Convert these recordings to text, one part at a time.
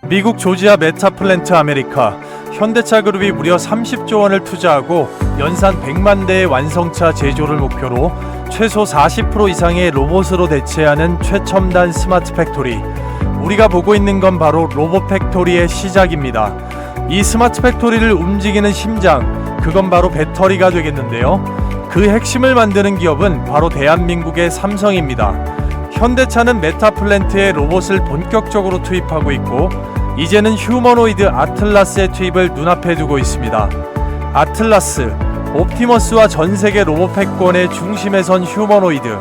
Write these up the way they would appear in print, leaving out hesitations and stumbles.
미국 조지아 메타플랜트 아메리카, 현대차 그룹이 무려 30조 원을 투자하고 연산 100만 대의 완성차 제조를 목표로 최소 40% 이상의 로봇으로 대체하는 최첨단 스마트 팩토리. 우리가 보고 있는 건 바로 로봇 팩토리의 시작입니다. 이 스마트 팩토리를 움직이는 심장, 그건 바로 배터리가 되겠는데요. 그 핵심을 만드는 기업은 바로 대한민국의 삼성입니다. 현대차는 메타플랜트에 로봇을 본격적으로 투입하고 있고 이제는 휴머노이드 아틀라스의 투입을 눈앞에 두고 있습니다. 아틀라스, 옵티머스와 전세계 로봇 패권의 중심에 선 휴머노이드,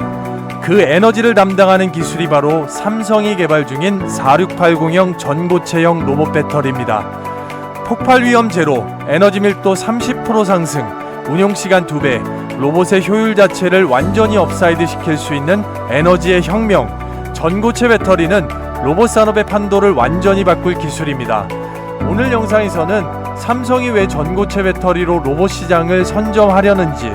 그 에너지를 담당하는 기술이 바로 삼성이 개발 중인 4680형 전고체형 로봇 배터리입니다. 폭발 위험 제로, 에너지 밀도 30% 상승, 운용시간 2배, 로봇의 효율 자체를 완전히 업사이드 시킬 수 있는 에너지의 혁명. 전고체 배터리는 로봇 산업의 판도를 완전히 바꿀 기술입니다. 오늘 영상에서는 삼성이 왜 전고체 배터리로 로봇 시장을 선점하려는지,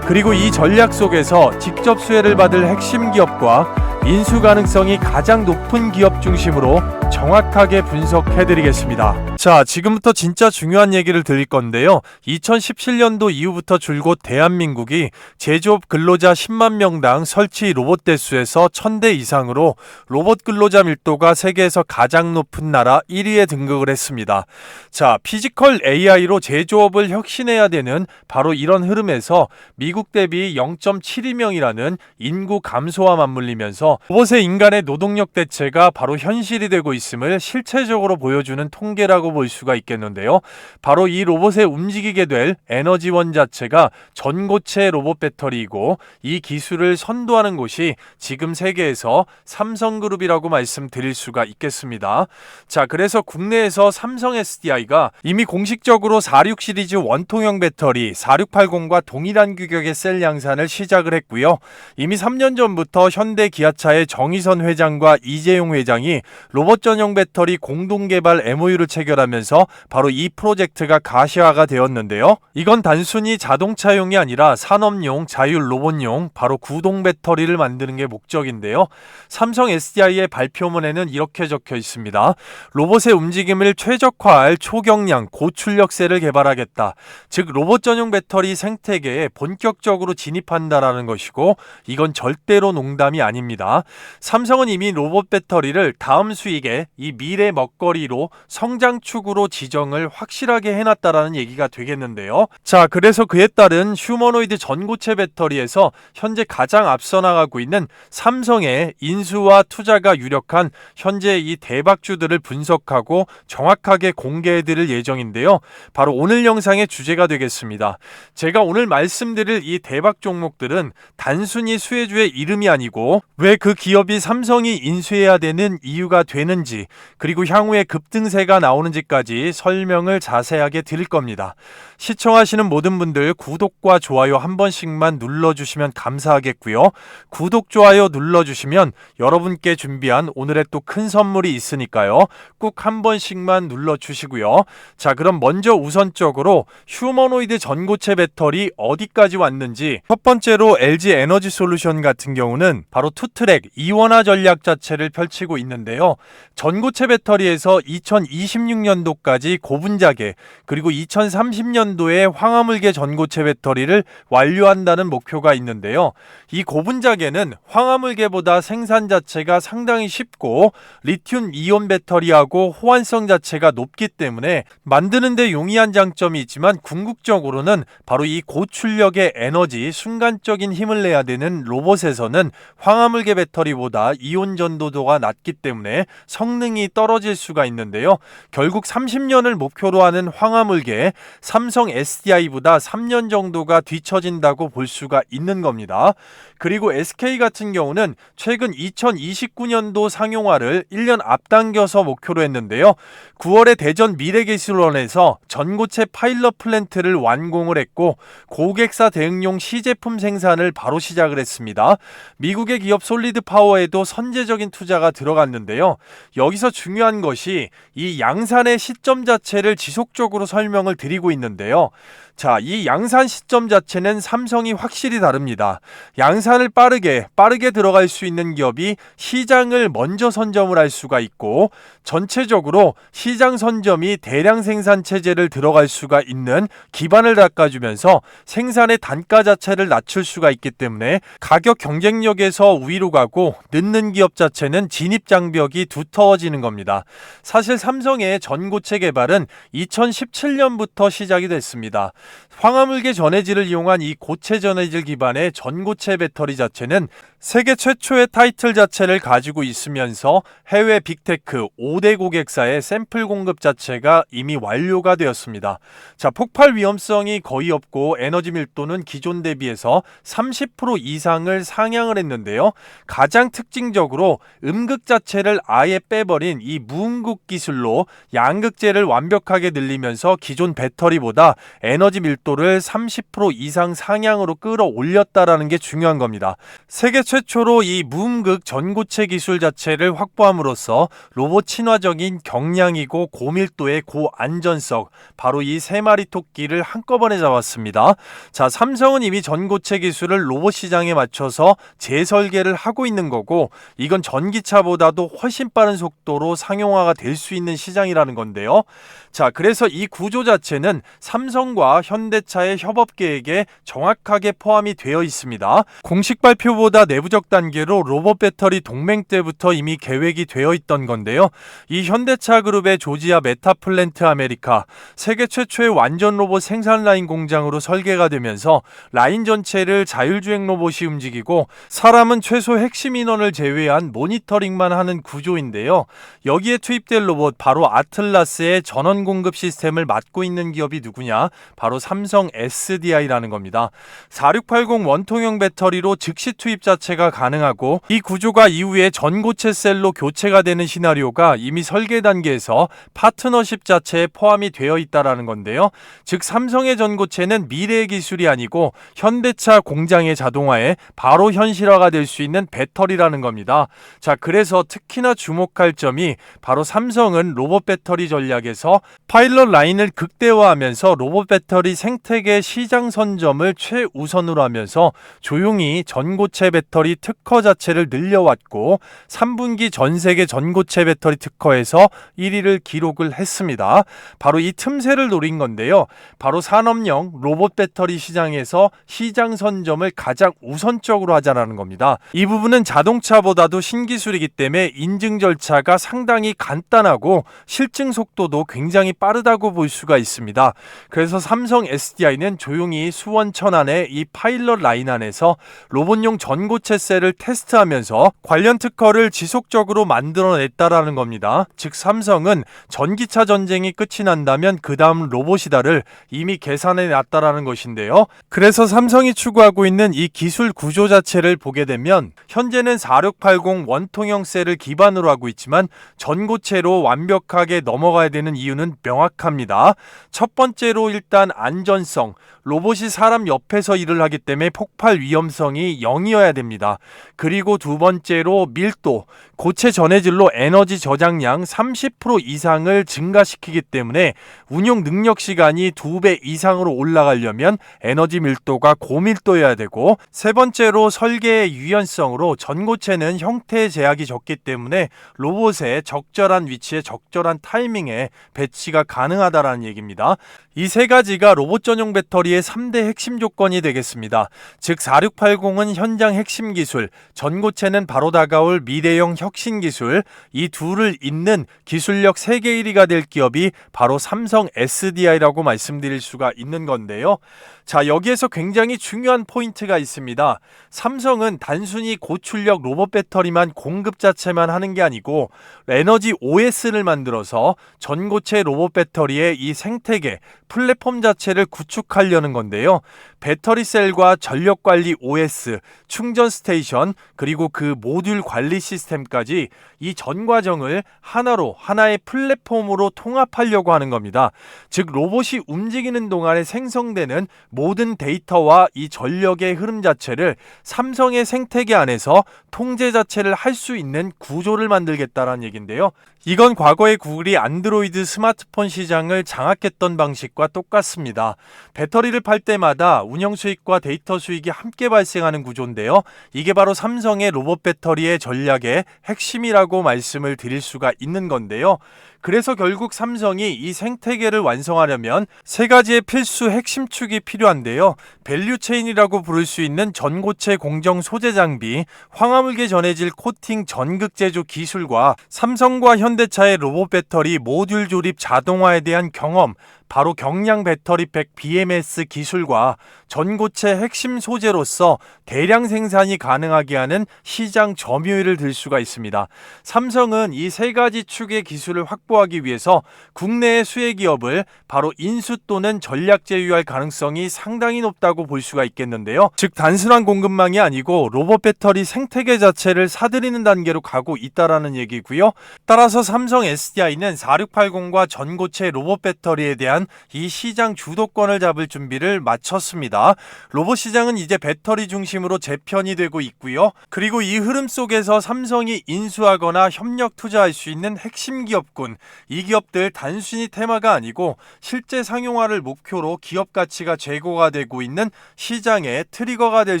그리고 이 전략 속에서 직접 수혜를 받을 핵심 기업과 인수 가능성이 가장 높은 기업 중심으로 정확하게 분석해드리겠습니다. 자, 지금부터 진짜 중요한 얘기를 드릴 건데요. 2017년도 이후부터 줄곧 대한민국이 제조업 근로자 10만 명당 설치 로봇 대수에서 1000대 이상으로 로봇 근로자 밀도가 세계에서 가장 높은 나라 1위에 등극을 했습니다. 자, 피지컬 AI로 제조업을 혁신해야 되는 바로 이런 흐름에서 미국 대비 0.72명이라는 인구 감소와 맞물리면서 로봇의 인간의 노동력 대체가 바로 현실이 되고 있음을 실체적으로 보여주는 통계라고 볼 수가 있겠는데요. 바로 이 로봇에 움직이게 될 에너지원 자체가 전고체 로봇 배터리이고, 이 기술을 선도하는 곳이 지금 세계에서 삼성그룹이라고 말씀드릴 수가 있겠습니다. 자, 그래서 국내에서 삼성 SDI가 이미 공식적으로 46 시리즈 원통형 배터리 4680과 동일한 규격의 셀 양산을 시작을 했고요. 이미 3년 전부터 현대 기아차의 정의선 회장과 이재용 회장이 로봇 전용 배터리 공동 개발 MOU를 체결하면서 바로 이 프로젝트가 가시화가 되었는데요. 이건 단순히 자동차용이 아니라 산업용, 자율 로봇용, 바로 구동 배터리를 만드는 게 목적인데요. 삼성 SDI의 발표문에는 이렇게 적혀 있습니다. 로봇의 움직임을 최적화할 초경량, 고출력 셀을 개발하겠다. 즉 로봇 전용 배터리 생태계에 본격적으로 진입한다라는 것이고, 이건 절대로 농담이 아닙니다. 삼성은 이미 로봇 배터리를 다음 수익의 이 미래 먹거리로 성장축으로 지정을 확실하게 해놨다라는 얘기가 되겠는데요. 자, 그래서 그에 따른 휴머노이드 전고체 배터리에서 현재 가장 앞서 나가고 있는 삼성의 인수와 투자가 유력한 현재 이 대박주들을 분석하고 정확하게 공개해드릴 예정인데요. 바로 오늘 영상의 주제가 되겠습니다. 제가 오늘 말씀드릴 이 대박 종목들은 단순히 수혜주의 이름이 아니고 왜 그 기업이 삼성이 인수해야 되는 이유가 되는지, 그리고 향후에 급등세가 나오는지까지 설명을 자세하게 드릴 겁니다. 시청하시는 모든 분들 구독과 좋아요 한 번씩만 눌러주시면 감사하겠고요. 구독, 좋아요 눌러주시면 여러분께 준비한 오늘의 또 큰 선물이 있으니까요. 꼭 한 번씩만 눌러주시고요. 자, 그럼 먼저 우선적으로 휴머노이드 전고체 배터리 어디까지 왔는지, 첫 번째로 LG 에너지 솔루션 같은 경우는 바로 투트랙 이원화 전략 자체를 펼치고 있는데요. 전고체 배터리에서 2026년도까지 고분자계, 그리고 2030년도에 황화물계 전고체 배터리를 완료한다는 목표가 있는데요. 이 고분자계는 황화물계보다 생산 자체가 상당히 쉽고 리튬 이온 배터리하고 호환성 자체가 높기 때문에 만드는 데 용이한 장점이 있지만, 궁극적으로는 바로 이 고출력의 에너지, 순간적인 힘을 내야 되는 로봇에서는 황화물계 배터리보다 이온 전도도가 낮기 때문에 성능이 떨어질 수가 있는데요. 결국 30년을 목표로 하는 황화물계, 삼성 SDI보다 3년 정도가 뒤처진다고 볼 수가 있는 겁니다. 그리고 SK 같은 경우는 최근 2029년도 상용화를 1년 앞당겨서 목표로 했는데요. 9월에 대전 미래기술원에서 전고체 파일럿 플랜트를 완공을 했고, 고객사 대응용 시제품 생산을 바로 시작을 했습니다. 미국의 기업 솔리드 파워에도 선제적인 투자가 들어갔는데요. 여기서 중요한 것이 이 양산의 시점 자체를 지속적으로 설명을 드리고 있는데요. 자, 이 양산 시점 자체는 삼성이 확실히 다릅니다. 양산을 빠르게 들어갈 수 있는 기업이 시장을 먼저 선점을 할 수가 있고, 전체적으로 시장 선점이 대량 생산 체제를 들어갈 수가 있는 기반을 닦아주면서 생산의 단가 자체를 낮출 수가 있기 때문에 가격 경쟁력에서 우위로 가고, 늦는 기업 자체는 진입 장벽이 두터워지는 겁니다. 사실 삼성의 전고체 개발은 2017년부터 시작이 됐습니다. 황화물계 전해질을 이용한 이 고체 전해질 기반의 전고체 배터리 자체는 세계 최초의 타이틀 자체를 가지고 있으면서 해외 빅테크 5대 고객사의 샘플 공급 자체가 이미 완료가 되었습니다. 자, 폭발 위험성이 거의 없고 에너지 밀도는 기존 대비해서 30% 이상을 상향을 했는데요. 가장 특징적으로 음극 자체를 아예 빼버린 이 무음극 기술로 양극재를 완벽하게 늘리면서 기존 배터리보다 에너지 밀도를 30% 이상 상향으로 끌어올렸다라는 게 중요한 겁니다. 세계 최초로 이 무음극 전고체 기술 자체를 확보함으로써 로봇 친화적인 경량이고 고밀도의 고안전성, 바로 이 세 마리 토끼를 한꺼번에 잡았습니다. 자, 삼성은 이미 전고체 기술을 로봇 시장에 맞춰서 재설계를 하고 있는 거고, 이건 전기차보다도 훨씬 빠른 속도로 상용화가 될 수 있는 시장이라는 건데요. 자, 그래서 이 구조 자체는 삼성과 현대차의 협업 계획에 정확하게 포함이 되어 있습니다. 공식 발표보다 내부적 단계로 로봇 배터리 동맹 때부터 이미 계획이 되어 있던 건데요. 이 현대차 그룹의 조지아 메타플랜트 아메리카, 세계 최초의 완전 로봇 생산 라인 공장으로 설계가 되면서 라인 전체를 자율주행 로봇이 움직이고, 사람은 최소 핵심 인원을 제외한 모니터링만 하는 구조인데요. 여기에 투입될 로봇, 바로 아틀라스의 전원 공급 시스템을 맡고 있는 기업이 누구냐? 바로 삼성 SDI라는 겁니다. 4680 원통형 배터리로 즉시 투입 자체가 가능하고, 이 구조가 이후에 전고체 셀로 교체가 되는 시나리오가 이미 설계 단계에서 파트너십 자체에 포함이 되어 있다라는 건데요. 즉 삼성의 전고체는 미래의 기술이 아니고 현대차 공장의 자동화에 바로 현실화가 될 수 있는 배터리라는 겁니다. 자, 그래서 특히나 주목할 점이 바로 삼성은 로봇 배터리 전략에서 파일럿 라인을 극대화하면서 로봇 배터리 생태계 시장 선점을 최우선으로 하면서 조용히 전고체 배터리 특허 자체를 늘려왔고, 3분기 전 세계 전고체 배터리 특허에서 1위를 기록을 했습니다. 바로 이 틈새를 노린 건데요. 바로 산업용 로봇 배터리 시장에서 시장 선점을 가장 우선적으로 하자라는 겁니다. 이 부분은 자동차보다도 신기술이기 때문에 인증 절차가 상당히 간단하고 실증 속도도 굉장히 빠르다고 볼 수가 있습니다. 그래서 삼성 SDI는 조용히 수원 천안의 이 파일럿 라인 안에서 로봇용 전고체 셀을 테스트하면서 관련 특허를 지속적으로 만들어냈다라는 겁니다. 즉 삼성은 전기차 전쟁이 끝이 난다면 그 다음 로봇이다를 이미 계산해 놨다라는 것인데요. 그래서 삼성이 추구하고 있는 이 기술 구조 자체를 보게 되면 현재는 4680 원통형 셀을 기반으로 하고 있지만 전고체로 완벽하게 넘어가야 되는 이유는 명확합니다. 첫 번째로 일단 안전성, 로봇이 사람 옆에서 일을 하기 때문에 폭발 위험성이 0이어야 됩니다. 그리고 두 번째로 밀도, 고체 전해질로 에너지 저장량 30% 이상을 증가시키기 때문에 운용 능력 시간이 2배 이상으로 올라가려면 에너지 밀도가 고밀도여야 되고, 세 번째로 설계의 유연성으로 전고체는 형태의 제약이 적기 때문에 로봇의 적절한 위치에 적절한 타이밍에 배치가 가능하다라는 얘기입니다. 이 세 가지가 로봇 전용 배터리의 3대 핵심 조건이 되겠습니다. 즉 4680은 현장 핵심 기술, 전고체는 바로 다가올 미래형 혁신 기술, 이 둘을 잇는 기술력 세계 1위가 될 기업이 바로 삼성 SDI라고 말씀드릴 수가 있는 건데요. 자, 여기에서 굉장히 중요한 포인트가 있습니다. 삼성은 단순히 고출력 로봇 배터리만 공급 자체만 하는 게 아니고 에너지 OS를 만들어서 전고체 로봇 배터리의 이 생태계, 플랫폼 자체를 구축하려는 건데요. 배터리 셀과 전력 관리 OS, 충전 스테이션, 그리고 그 모듈 관리 시스템까지 이 전 과정을 하나의 플랫폼으로 통합하려고 하는 겁니다. 즉 로봇이 움직이는 동안에 생성되는 모든 데이터와 이 전력의 흐름 자체를 삼성의 생태계 안에서 통제 자체를 할 수 있는 구조를 만들겠다라는 얘기인데요. 이건 과거에 구글이 안드로이드 스마트폰 시장을 장악했던 방식과 것과 똑같습니다. 배터리를 팔 때마다 운영 수익과 데이터 수익이 함께 발생하는 구조인데요. 이게 바로 삼성의 로봇 배터리의 전략의 핵심이라고 말씀을 드릴 수가 있는 건데요. 그래서 결국 삼성이 이 생태계를 완성하려면 세 가지의 필수 핵심 축이 필요한데요. 밸류체인이라고 부를 수 있는 전고체 공정 소재 장비, 황화물계 전해질 코팅 전극 제조 기술과 삼성과 현대차의 로봇 배터리 모듈 조립 자동화에 대한 경험, 바로 경량 배터리팩 BMS 기술과 전고체 핵심 소재로서 대량 생산이 가능하게 하는 시장 점유율을 들 수가 있습니다. 삼성은 이 세 가지 축의 기술을 확보하기 위해서 국내의 수혜 기업을 바로 인수 또는 전략 제휴할 가능성이 상당히 높다고 볼 수가 있겠는데요. 즉 단순한 공급망이 아니고 로봇 배터리 생태계 자체를 사들이는 단계로 가고 있다라는 얘기고요. 따라서 삼성 SDI는 4680과 전고체 로봇 배터리에 대한 이 시장 주도권을 잡을 준비를 마쳤습니다. 로봇 시장은 이제 배터리 중심으로 재편이 되고 있고요. 그리고 이 흐름 속에서 삼성이 인수하거나 협력 투자할 수 있는 핵심 기업군, 이 기업들 단순히 테마가 아니고 실제 상용화를 목표로 기업 가치가 제고가 되고 있는 시장의 트리거가 될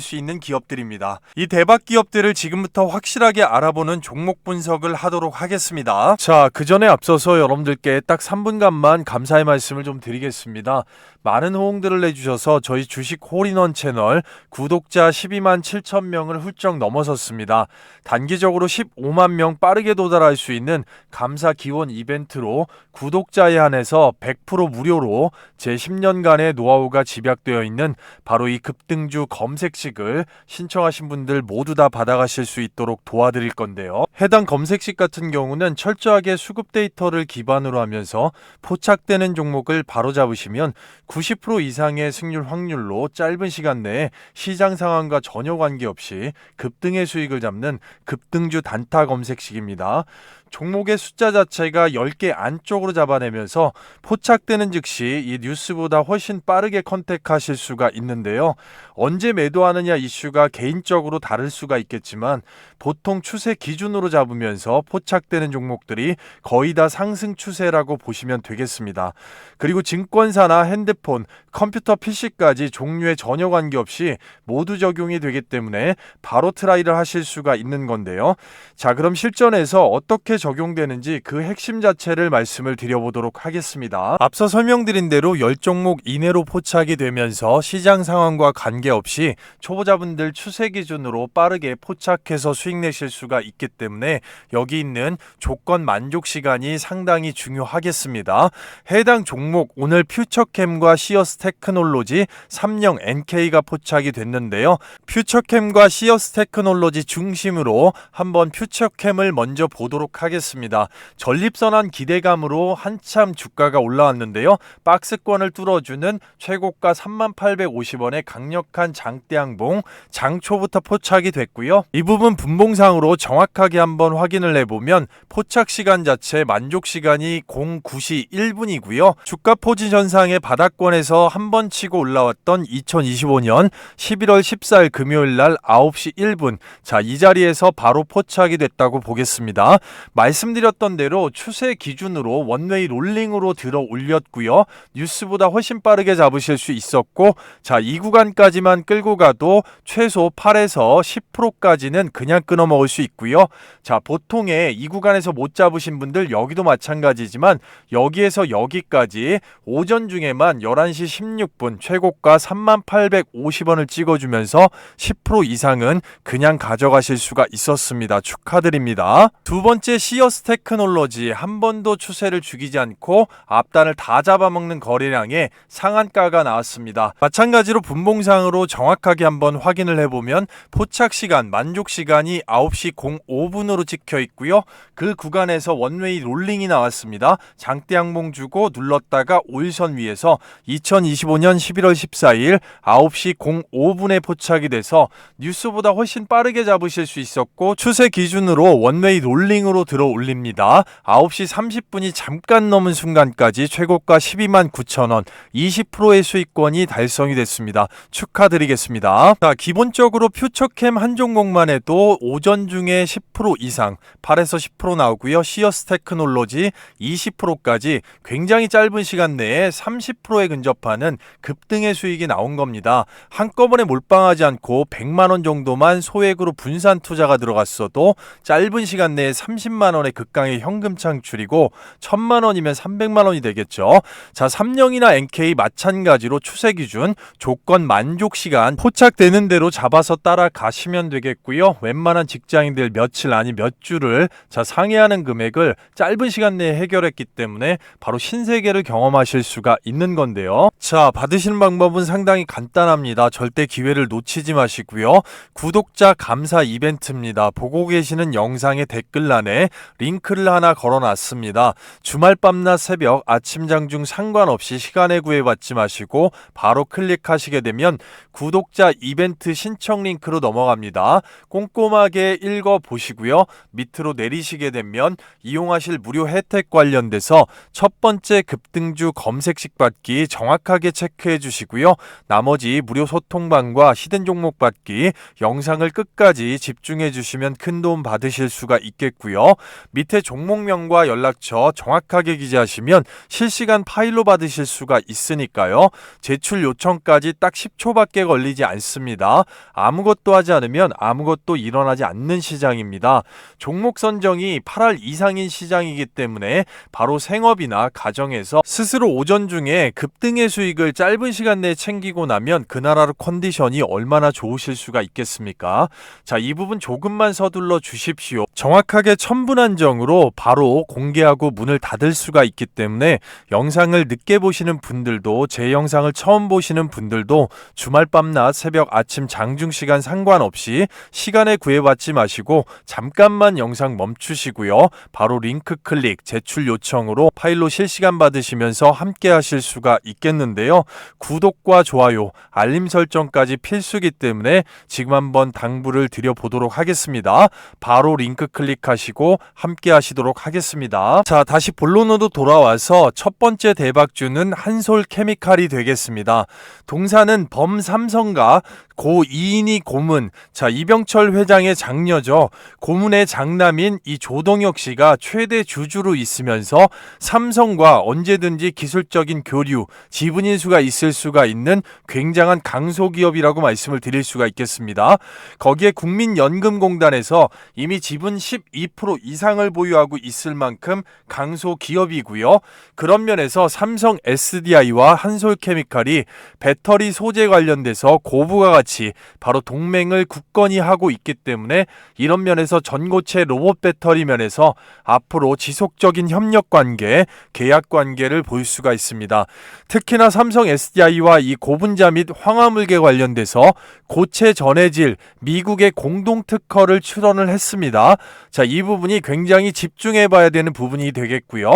수 있는 기업들입니다. 이 대박 기업들을 지금부터 확실하게 알아보는 종목 분석을 하도록 하겠습니다. 자, 그 전에 앞서서 여러분들께 딱 3분간만 감사의 말씀을 좀 드리겠습니다. 많은 호응들을 내주셔서 저희 주식 홀인원 채널 구독자 12만 7천 명을 훌쩍 넘어섰습니다. 단기적으로 15만 명 빠르게 도달할 수 있는 감사 기원 이벤트로 구독자에 한해서 100% 무료로 제 10년간의 노하우가 집약되어 있는 바로 이 급등주 검색식을 신청하신 분들 모두 다 받아가실 수 있도록 도와드릴 건데요. 해당 검색식 같은 경우는 철저하게 수급 데이터를 기반으로 하면서 포착되는 종목을 바로잡으시면 90% 이상의 승률 확률로 짧은 시간 내에 시장 상황과 전혀 관계없이 급등의 수익을 잡는 급등주 단타 검색식입니다. 종목의 숫자 자체가 10개 안쪽으로 잡아내면서 포착되는 즉시 이 뉴스보다 훨씬 빠르게 컨택하실 수가 있는데요. 언제 매도하느냐 이슈가 개인적으로 다를 수가 있겠지만 보통 추세 기준으로 잡으면서 포착되는 종목들이 거의 다 상승 추세라고 보시면 되겠습니다. 그리고 증권사나 핸드폰, 컴퓨터 PC까지 종류에 전혀 관계없이 모두 적용이 되기 때문에 바로 트라이를 하실 수가 있는 건데요. 자, 그럼 실전에서 어떻게 적용되는지 그 핵심 자체를 말씀을 드려보도록 하겠습니다. 앞서 설명드린 대로 10종목 이내로 포착이 되면서 시장 상황과 관계없이 초보자분들 추세 기준으로 빠르게 포착해서 수익 내실 수가 있기 때문에 여기 있는 조건 만족 시간이 상당히 중요하겠습니다. 해당 종목 오늘 퓨처캠과 시어스 테크놀로지 3령 NK가 포착이 됐는데요. 퓨처캠과 시어스 테크놀로지 중심으로 한번 퓨처캠을 먼저 보도록 하겠습니다. 전립선한 기대감으로 한참 주가가 올라왔는데요. 박스권을 뚫어주는 최고가 3850원의 강력한 장대양봉 장초부터 포착이 됐고요. 이 부분 분봉상으로 정확하게 한번 확인을 해보면 포착 시간 자체 만족 시간이 09시 1분이고요. 주가 포지션상의 바닥권에서 한번 치고 올라왔던 2025년 11월 14일 금요일 날 9시 1분, 자, 이 자리에서 바로 포착이 됐다고 보겠습니다. 말씀드렸던 대로 추세 기준으로 원웨이 롤링으로 들어 올렸고요. 뉴스보다 훨씬 빠르게 잡으실 수 있었고, 자, 이 구간까지만 끌고 가도 최소 8에서 10%까지는 그냥 끊어 먹을 수 있고요. 자, 보통의 이 구간에서 못 잡으신 분들 여기도 마찬가지지만 여기에서 여기까지 오전 중에만 11시 16분 최고가 3850원을 찍어주면서 10% 이상은 그냥 가져가실 수가 있었습니다. 축하드립니다. 두 번째 시어스 테크놀로지, 한 번도 추세를 죽이지 않고 앞단을 다 잡아먹는 거래량의 상한가가 나왔습니다. 마찬가지로 분봉상으로 정확하게 한번 확인을 해보면 포착 시간, 만족 시간이 9시 05분으로 찍혀 있고요. 그 구간에서 원웨이 롤링이 나왔습니다. 장대양봉 주고 눌렀다가 올선 위에서 2025년 11월 14일 9시 05분에 포착이 돼서 뉴스보다 훨씬 빠르게 잡으실 수 있었고, 추세 기준으로 원웨이 롤링으로 들어 올립니다. 9시 30분이 잠깐 넘은 순간까지 최고가 129,000원, 20%의 수익권이 달성이 됐습니다. 축하드리겠습니다. 자, 기본적으로 퓨처캠 한 종목만 해도 오전 중에 10% 이상, 8에서 10% 나오고요. 시어스 테크놀로지 20%까지 굉장히 짧은 시간 내에 30%에 근접하는 급등의 수익이 나온 겁니다. 한꺼번에 몰빵하지 않고 100만 원 정도만 소액으로 분산 투자가 들어갔어도 짧은 시간 내에 30만 원의 극강의 현금 창출이고 1000만 원이면 300만 원이 되겠죠. 자, 삼령이나 NK 마찬가지로 추세 기준 조건 만족 시간 포착되는 대로 잡아서 따라가시면 되겠고요. 웬만한 직장인들 며칠 아니 몇 주를 상회하는 금액을 짧은 시간 내에 해결했기 때문에 바로 신세계를 경험하실 수가 있는 건데요. 자, 받으시는 방법은 상당히 간단합니다. 절대 기회를 놓치지 마시고요. 구독자 감사 이벤트입니다. 보고 계시는 영상의 댓글란에 링크를 하나 걸어놨습니다. 주말 밤낮 새벽 아침 장중 상관없이 시간에 구애받지 마시고 바로 클릭하시게 되면 구독자 이벤트 신청 링크로 넘어갑니다. 꼼꼼하게 읽어보시고요. 밑으로 내리시게 되면 이용하실 무료 혜택 관련돼서 첫 번째 급등주 검색식 받기 정확하게 체크해 주시고요. 나머지 무료 소통방과 히든 종목 받기 영상을 끝까지 집중해 주시면 큰 도움 받으실 수가 있겠고요. 밑에 종목명과 연락처 정확하게 기재하시면 실시간 파일로 받으실 수가 있으니까요. 제출 요청까지 딱 10초밖에 걸리지 않습니다. 아무것도 하지 않으면 아무것도 일어나지 않는 시장입니다. 종목 선정이 8할 이상인 시장이기 때문에 바로 생업이나 가정에서 스스로 오전 중에 급등의 수익을 짧은 시간 내에 챙기고 나면 그 나라의 컨디션이 얼마나 좋으실 수가 있겠습니까? 자, 이 부분 조금만 서둘러 주십시오. 정확하게 천분한정으로 바로 공개하고 문을 닫을 수가 있기 때문에 영상을 늦게 보시는 분들도 제 영상을 처음 보시는 분들도 주말 밤낮 새벽 아침 장중시간 상관없이 시간에 구애받지 마시고 잠깐만 영상 멈추시고요. 바로 링크 클릭 제출 요청으로 파일로 실시간 받으시면서 함께 하실 수가 있겠는데요. 구독과 좋아요, 알림 설정까지 필수기 때문에 지금 한번 당부를 드려보도록 하겠습니다. 바로 링크 클릭하시고 함께 하시도록 하겠습니다. 자, 다시 본론으로 돌아와서 첫 번째 대박주는 한솔케미칼이 되겠습니다. 동사는 범삼성과 고 이인희 고문, 자, 이병철 회장의 장녀죠. 고문의 장남인 이 조동혁 씨가 최대 주주로 있으면서 삼성과 언제든지 기술적인 교류, 지분 인수가 있을 수가 있는 굉장한 강소기업이라고 말씀을 드릴 수가 있겠습니다. 거기에 국민연금공단에서 이미 지분 12% 이상을 보유하고 있을 만큼 강소기업이고요. 그런 면에서 삼성 SDI와 한솔케미칼이 배터리 소재 관련돼서 고부가 같이 바로 동맹을 굳건히 하고 있기 때문에 이런 면에서 전고체 로봇 배터리 면에서 앞으로 지속적인 협력 관계, 계약 관계를 볼 수가 있습니다. 특히나 삼성 SDI와 이 고분자 및 황화물계 관련돼서 고체 전해질 미국의 공동 특허를 출원을 했습니다. 자, 이 부분이 굉장히 집중해 봐야 되는 부분이 되겠고요.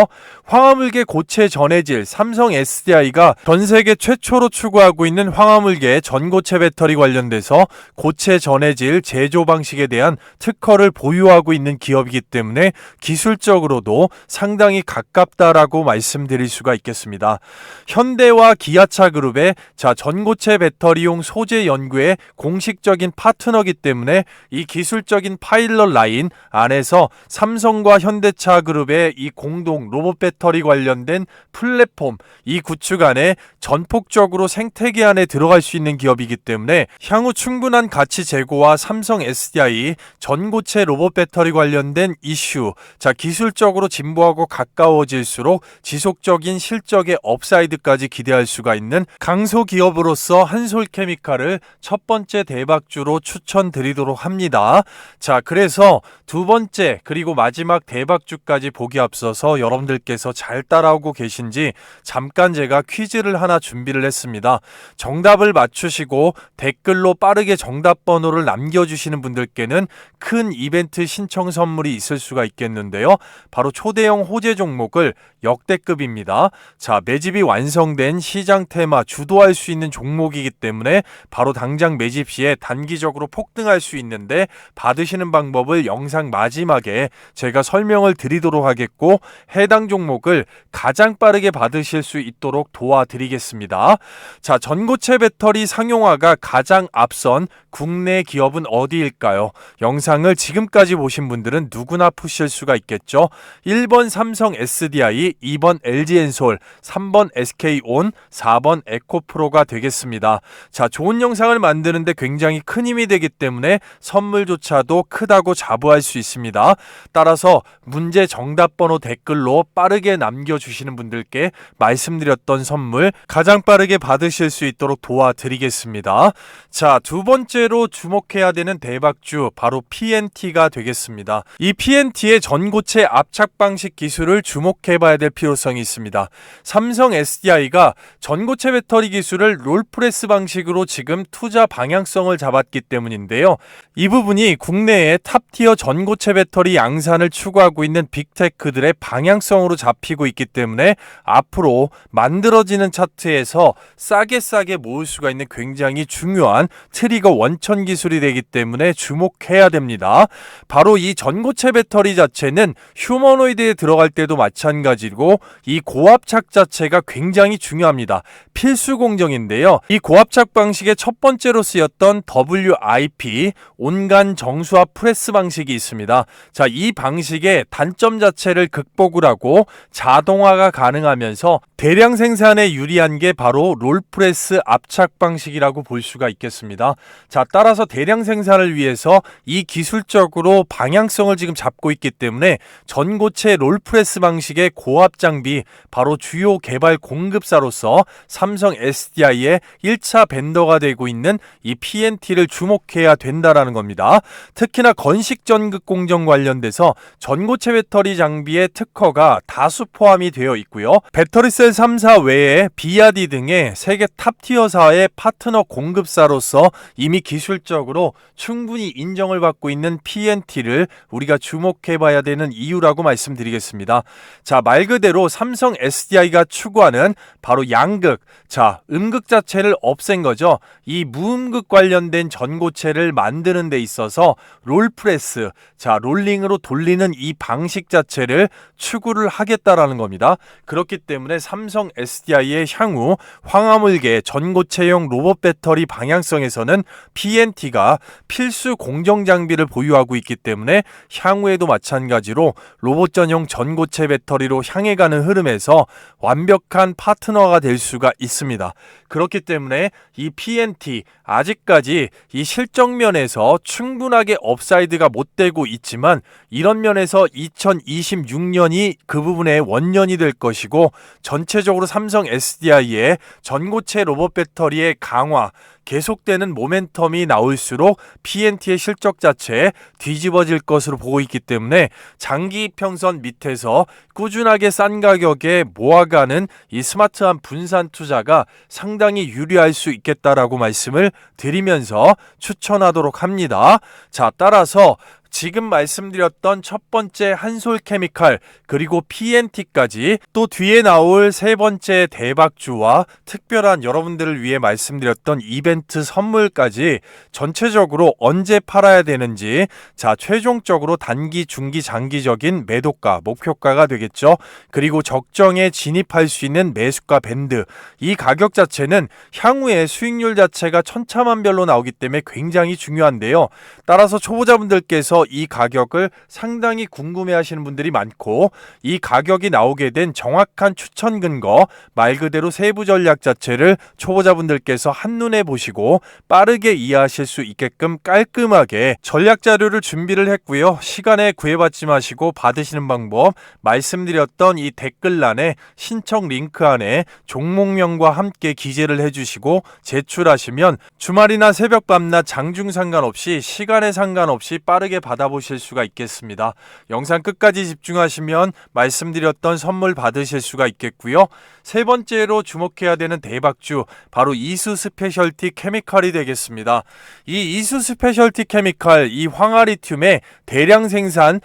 황화물계 고체 전해질 삼성 SDI가 전 세계 최초로 추구하고 있는 황화물계 전고체 배터리 관련돼서 고체 전해질 제조 방식에 대한 특허를 보유하고 있는 기업이기 때문에 기술적으로도 상당히 가깝다라고 말씀드릴 수가 있겠습니다. 현대와 기아차 그룹의 전고체 배터리용 소재 연구의 공식적인 파트너이기 때문에 이 기술적인 파일럿 라인 안에서 삼성과 현대차 그룹의 이 공동 로봇 배터리 관련된 플랫폼 이 구축 안에 전폭적으로 생태계 안에 들어갈 수 있는 기업이기 때문에 향후 충분한 가치 제고와 삼성 SDI 전고체 로봇 배터리 관련된 이슈, 자, 기술적으로 진보하고 가까워질수록 지속적인 실적의 업사이드까지 기대할 수가 있는 강소기업으로서 한솔케미칼을 첫 번째 대박주로 추천드리도록 합니다. 자, 그래서 두 번째 그리고 마지막 대박주까지 보기 앞서서 여러분들께서 잘 따라오고 계신지 잠깐 제가 퀴즈를 하나 준비를 했습니다. 정답을 맞추시고 댓글로 빠르게 정답 번호를 남겨주시는 분들께는 큰 이벤트 신청 선물이 있을 수가 있겠는데요. 바로 초대형 호재 종목을 역대급입니다. 자, 매집이 완성된 시장 테마 주도할 수 있는 종목이기 때문에 바로 당장 매집 시에 단기적으로 폭등할 수 있는데 받으시는 방법을 영상 마지막에 때문에 제가 설명을 드리도록 하겠고, 해당 종목을 가장 빠르게 받으실 수 있도록 도와드리겠습니다. 자, 전고체 배터리 상용화가 가장 앞선 국내 기업은 어디일까요? 영상을 지금까지 보신 분들은 누구나 푸실 수가 있겠죠. 1번 삼성 SDI, 2번 LG엔솔, 3번 SK온, 4번 에코프로가 되겠습니다. 자, 좋은 영상을 만드는데 굉장히 큰 힘이 되기 때문에 선물조차도 크다고 자부할 수 있습니다. 따라서 문제 정답 번호 댓글로 빠르게 남겨주시는 분들께 말씀드렸던 선물 가장 빠르게 받으실 수 있도록 도와드리겠습니다. 자, 두 번째로 주목해야 되는 대박주 바로 PNT가 되겠습니다. 이 PNT의 전고체 압착 방식 기술을 주목해봐야 될 필요성이 있습니다. 삼성 SDI가 전고체 배터리 기술을 롤프레스 방식으로 지금 투자 방향성을 잡았기 때문인데요. 이 부분이 국내의 탑티어 전고체 배터리 양산을 추구하고 있는 빅테크들의 방향성으로 잡히고 있기 때문에 앞으로 만들어지는 차트에서 싸게 모을 수가 있는 굉장히 중요한 트리거 원천 기술이 되기 때문에 주목해야 됩니다. 바로 이 전고체 배터리 자체는 휴머노이드에 들어갈 때도 마찬가지고 이 고압착 자체가 굉장히 중요합니다. 필수 공정인데요. 이 고압착 방식의 첫 번째로 쓰였던 WIP 온간 정수압 프레스 방식이 있습니다. 자, 이 방식의 단점 자체를 극복을 하고 자동화가 가능하면서 대량 생산에 유리한 게 바로 롤프레스 압착 방식이라고 볼 수가 있겠습니다. 자, 따라서 대량 생산을 위해서 이 기술적으로 방향성을 지금 잡고 있기 때문에 전고체 롤프레스 방식의 고압 장비 바로 주요 개발 공급사로서 삼성 SDI의 1차 벤더가 되고 있는 이 PNT를 주목해야 된다라는 겁니다. 특히나 건식 전극 공정 관련돼서 전고체 배터리 장비의 특허가 다수 포함이 되어 있고요. 배터리셀 3사 외에 비아디 등의 세계 탑티어사의 파트너 공급사로서 이미 기술적으로 충분히 인정을 받고 있는 PNT를 우리가 주목해봐야 되는 이유라고 말씀드리겠습니다. 자, 말 그대로 삼성 SDI가 추구하는 바로 양극, 자, 음극 자체를 없앤 거죠. 이 무음극 관련된 전고체를 만드는 데 있어서 롤프레스, 자, 롤링으로 돌리는 이 방식 자체를 추구를 하겠다라는 겁니다. 그렇기 때문에 삼성 SDI의 향후 황화물계 전고체용 로봇 배터리 방향성에서는 PNT가 필수 공정 장비를 보유하고 있기 때문에 향후에도 마찬가지로 로봇 전용 전고체 배터리로 향해 가는 흐름에서 완벽한 파트너가 될 수가 있습니다. 그렇기 때문에 이 PNT 아직까지 이 실적 면에서 충분하게 업사이드가 못 되고 있지만 이런 면에서 2026년이 그 부분의 원년이 될 것이고 전체적으로 삼성 SDI의 전고체 로봇 배터리의 강화 계속되는 모멘텀이 나올수록 PNT의 실적 자체에 뒤집어질 것으로 보고 있기 때문에 장기 이평선 밑에서 꾸준하게 싼 가격에 모아가는 이 스마트한 분산 투자가 상당히 유리할 수 있겠다라고 말씀을 드리면서 추천하도록 합니다. 자, 따라서 지금 말씀드렸던 첫 번째 한솔케미칼 그리고 PNT까지 또 뒤에 나올 세 번째 대박주와 특별한 여러분들을 위해 말씀드렸던 이벤트 선물까지 전체적으로 언제 팔아야 되는지, 자, 최종적으로 단기, 중기, 장기적인 매도가, 목표가가 되겠죠. 그리고 적정에 진입할 수 있는 매수가 밴드, 이 가격 자체는 향후에 수익률 자체가 천차만별로 나오기 때문에 굉장히 중요한데요. 따라서 초보자분들께서 이 가격을 상당히 궁금해하시는 분들이 많고 이 가격이 나오게 된 정확한 추천 근거, 말 그대로 세부 전략 자체를 초보자분들께서 한눈에 보시고 빠르게 이해하실 수 있게끔 깔끔하게 전략 자료를 준비를 했고요. 시간에 구애받지 마시고 받으시는 방법 말씀드렸던 이 댓글란에 신청 링크 안에 종목명과 함께 기재를 해주시고 제출하시면 주말이나 새벽 밤낮 장중 상관없이 시간에 상관없이 빠르게 받아보실 수가 있겠습니다. 영상 끝까지 집중하시면 말씀드렸던 선물 받으실 수가 있겠고요. 세 번째로 주목해야 되는 대박주 바로 이수 스페셜티 케미칼이 되겠습니다. 이 이수 스페셜티 케미칼, 이 황화리튬의 대량 생산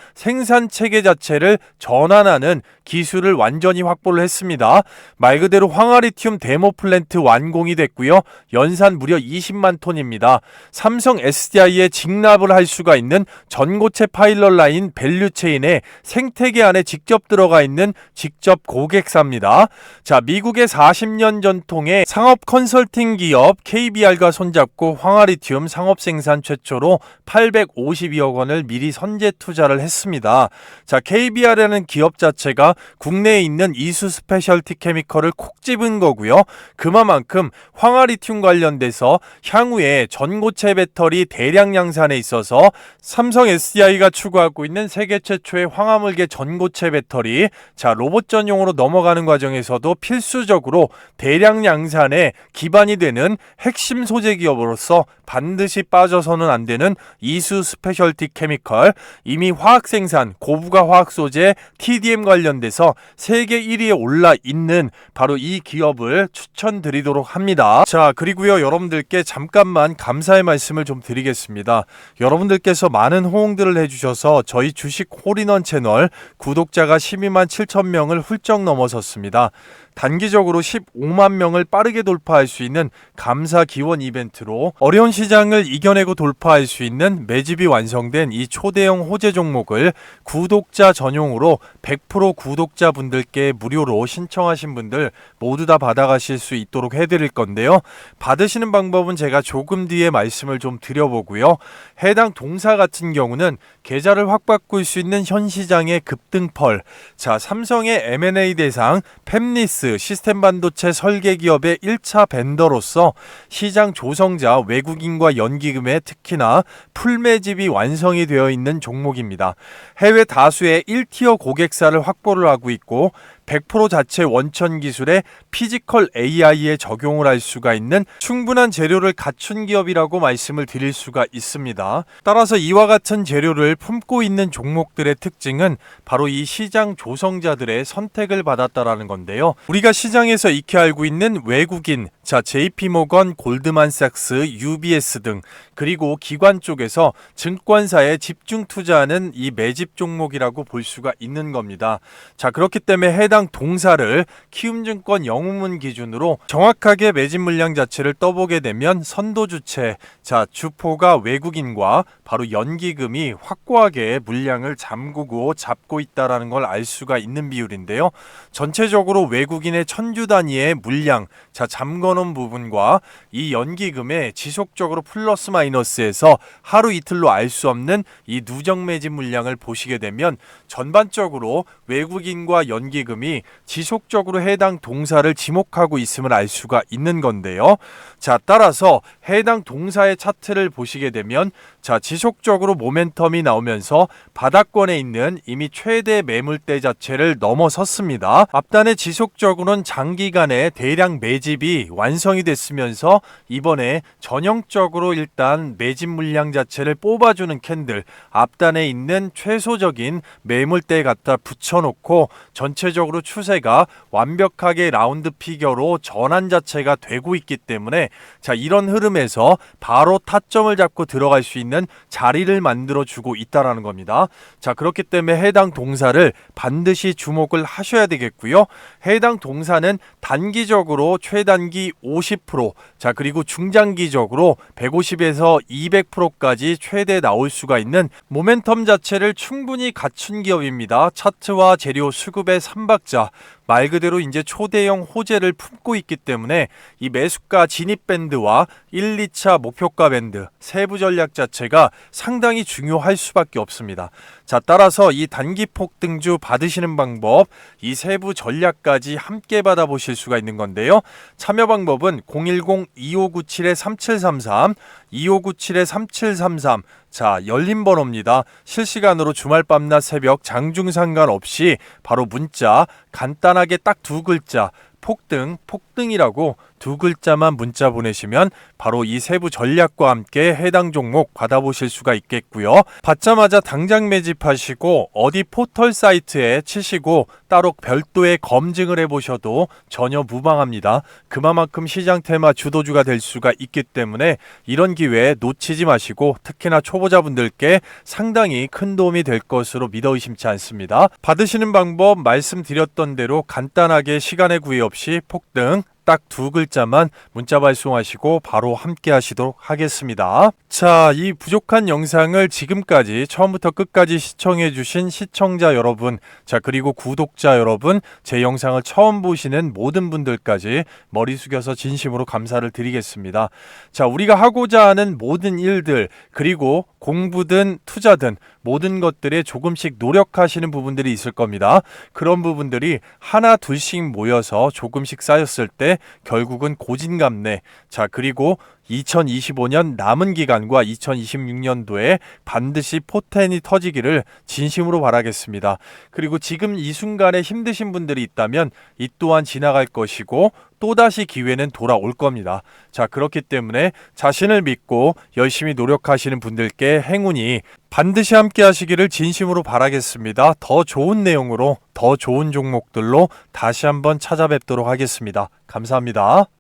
체계 자체를 전환하는 기술을 완전히 확보를 했습니다. 말 그대로 황화리튬 데모 플랜트 완공이 됐고요. 연산 무려 20만 톤입니다. 삼성 SDI에 직납을 할 수가 있는 전고체 파일럿 라인 밸류체인의 생태계 안에 직접 들어가 있는 직접 고객사입니다. 자, 미국의 40년 전통의 상업 컨설팅 기업 KBR과 손잡고 황화리튬 상업 생산 최초로 852억 원을 미리 선제 투자를 했습니다. 자, KBR이라는 기업 자체가 국내에 있는 이수 스페셜티 케미컬을 콕 집은 거고요. 그만큼 황화리튬 관련돼서 향후에 전고체 배터리 대량 양산에 있어서 삼성 SDI가 추구하고 있는 세계 최초의 황화물계 전고체 배터리, 자, 로봇 전용으로 넘어가는 과정에서도 필수적으로 대량 양산에 기반이 되는 핵심 소재 기업으로서 반드시 빠져서는 안 되는 이수 스페셜티 케미컬, 이미 화학 생산, 고부가 화학 소재 TDM 관련돼서 세계 1위에 올라 있는 바로 이 기업을 추천드리도록 합니다. 자, 그리고요, 여러분들께 잠깐만 감사의 말씀을 좀 드리겠습니다. 여러분들께서 많은 호응들을 해주셔서 저희 주식 홀인원 채널 구독자가 12만 7천 명을 훌쩍 넘어섰습니다. 단기적으로 15만 명을 빠르게 돌파할 수 있는 감사 기원 이벤트로 어려운 시장을 이겨내고 돌파할 수 있는 매집이 완성된 이 초대형 호재 종목을 구독자 전용으로 100% 구독자분들께 무료로 신청하신 분들 모두 다 받아가실 수 있도록 해드릴 건데요. 받으시는 방법은 제가 조금 뒤에 말씀을 좀 드려보고요. 해당 동사 같은 경우는 계좌를 확 바꿀 수 있는 현 시장의 급등펄, 자, 삼성의 M&A 대상 팹리스 시스템 반도체 설계 기업의 1차 벤더로서 시장 조성자 외국인과 연기금에 특히나 풀매집이 완성이 되어 있는 종목입니다. 해외 다수의 1티어 고객사를 확보를 하고 있고 100% 자체 원천 기술의 피지컬 AI에 적용을 할 수가 있는 충분한 재료를 갖춘 기업이라고 말씀을 드릴 수가 있습니다. 따라서 이와 같은 재료를 품고 있는 종목들의 특징은 바로 이 시장 조성자들의 선택을 받았다라는 건데요. 우리가 시장에서 익히 알고 있는 외국인, 자, JP모건, 골드만삭스, UBS 등, 그리고 기관 쪽에서 증권사에 집중 투자하는 이 매집 종목이라고 볼 수가 있는 겁니다. 자, 그렇기 때문에 해당 동사를 키움증권 영웅문 기준으로 정확하게 매집 물량 자체를 떠보게 되면 선도 주체, 자, 주포가 외국인과 바로 연기금이 확고하게 물량을 잠그고 잡고 있다라는 걸 알 수가 있는 비율인데요. 전체적으로 외국인의 천주 단위의 물량, 자, 잠궈놓은 부분과 이 연기금의 지속적으로 플러스 마이너스에서 하루 이틀로 알 수 없는 이 누적 매집 물량을 보시게 되면 전반적으로 외국인과 연기금이 지속적으로 해당 동사를 지목하고 있음을 알 수가 있는 건데요. 자, 따라서 해당 동사의 차트를 보시게 되면, 자, 지속적으로 모멘텀이 나오면서 바닥권에 있는 이미 최대 매물대 자체를 넘어섰습니다. 앞단에 지속적으로는 장기간의 대량 매집이 완성이 됐으면서 이번에 전형적으로 일단 매집 물량 자체를 뽑아주는 캔들, 앞단에 있는 최소적인 매물대에 갖다 붙여놓고 전체적으로 추세가 완벽하게 라운드 피겨로 전환 자체가 되고 있기 때문에, 자, 이런 흐름에서 바로 타점을 잡고 들어갈 수 있는 자리를 만들어 주고 있다라는 겁니다. 자, 그렇기 때문에 해당 동사를 반드시 주목을 하셔야 되겠고요. 해당 동사는 단기적으로 최단기 50%, 자, 그리고 중장기적으로 150에서 200%까지 최대 나올 수가 있는 모멘텀 자체를 충분히 갖춘 기업입니다. 차트와 재료 수급의 3박자, 말 그대로 이제 초대형 호재를 품고 있기 때문에 이 매수가 진입 밴드와 1, 2차 목표가 밴드, 세부 전략 자체가 상당히 중요할 수밖에 없습니다. 자, 따라서 이 단기 폭등주 받으시는 방법, 이 세부 전략까지 함께 받아보실 수가 있는 건데요. 참여 방법은 010-2597-3733, 2597-3733, 자, 열린 번호입니다. 실시간으로 주말 밤낮 새벽 장중 상관없이 바로 문자 간단하게 딱 두 글자 폭등, 폭등이라고 두 글자만 문자 보내시면 바로 이 세부 전략과 함께 해당 종목 받아보실 수가 있겠고요. 받자마자 당장 매집하시고 어디 포털 사이트에 치시고 따로 별도의 검증을 해보셔도 전혀 무방합니다. 그만큼 시장 테마 주도주가 될 수가 있기 때문에 이런 기회 놓치지 마시고 특히나 초보자분들께 상당히 큰 도움이 될 것으로 믿어 의심치 않습니다. 받으시는 방법 말씀드렸던 대로 간단하게 시간의 구애 없이 폭등, 딱 두 글자만 문자 발송하시고 바로 함께 하시도록 하겠습니다. 자, 이 부족한 영상을 지금까지 처음부터 끝까지 시청해주신 시청자 여러분, 자, 그리고 구독자 여러분, 제 영상을 처음 보시는 모든 분들까지 머리 숙여서 진심으로 감사를 드리겠습니다. 자, 우리가 하고자 하는 모든 일들, 그리고 공부든 투자든 모든 것들에 조금씩 노력하시는 부분들이 있을 겁니다. 그런 부분들이 하나 둘씩 모여서 조금씩 쌓였을 때 결국은 고진감래, 자, 그리고 2025년 남은 기간과 2026년도에 반드시 포텐이 터지기를 진심으로 바라겠습니다. 그리고 지금 이 순간에 힘드신 분들이 있다면 이 또한 지나갈 것이고 또다시 기회는 돌아올 겁니다. 자, 그렇기 때문에 자신을 믿고 열심히 노력하시는 분들께 행운이 반드시 함께 하시기를 진심으로 바라겠습니다. 더 좋은 내용으로 더 좋은 종목들로 다시 한번 찾아뵙도록 하겠습니다. 감사합니다.